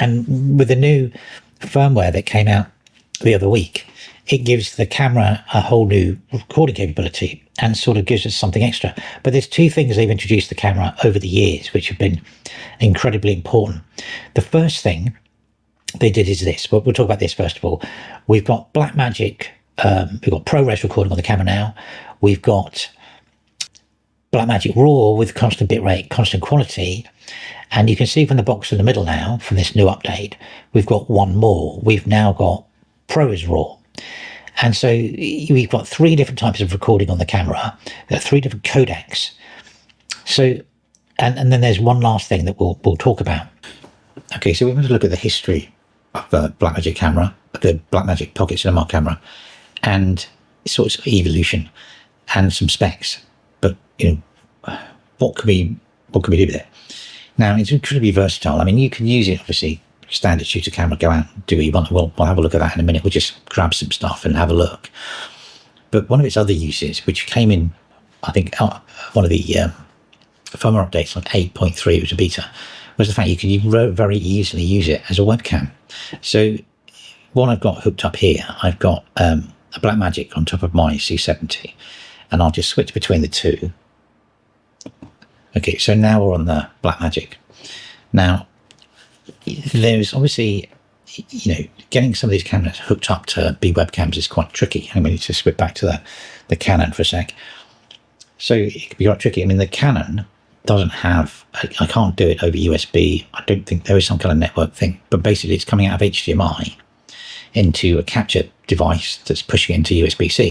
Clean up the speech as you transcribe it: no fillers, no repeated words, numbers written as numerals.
And with the new firmware that came out the other week, it gives the camera a whole new recording capability and sort of gives us something extra. But there's two things they've introduced the camera over the years which have been incredibly important. The first thing they did is this. We'll talk about this first of all. We've got Blackmagic, we've got ProRes recording on the camera now. We've got Blackmagic RAW with constant bitrate, constant quality. And you can see from the box in the middle now, from this new update, we've got one more. We've now got ProResRAW. And so we've got 3 different types of recording on the camera. There are 3 different codecs. So, and then there's one last thing that we'll talk about. Okay, so we're going to look at the history of the Blackmagic camera, the Blackmagic Pocket Cinema camera, and sort of evolution and some specs. But what can we do with it? Now, it's incredibly versatile. I mean, you can use it obviously. Standard shooter camera, go out and do what you want. We'll have a look at that in a minute. We'll just grab some stuff and have a look. But one of its other uses, which came in, I think, one of the firmware updates, like 8.3, it was a beta, was the fact you can very easily use it as a webcam. So what I've got hooked up here, I've got a Blackmagic on top of my C70, and I'll just switch between the two. Okay, so now we're on the Blackmagic. Now, there's obviously, getting some of these cameras hooked up to be webcams is quite tricky. I'm going to switch back to the Canon for a sec. So it can be quite tricky. I mean, the Canon doesn't have, I can't do it over USB. I don't think there is some kind of network thing, but basically it's coming out of HDMI into a capture device that's pushing it into USB-C.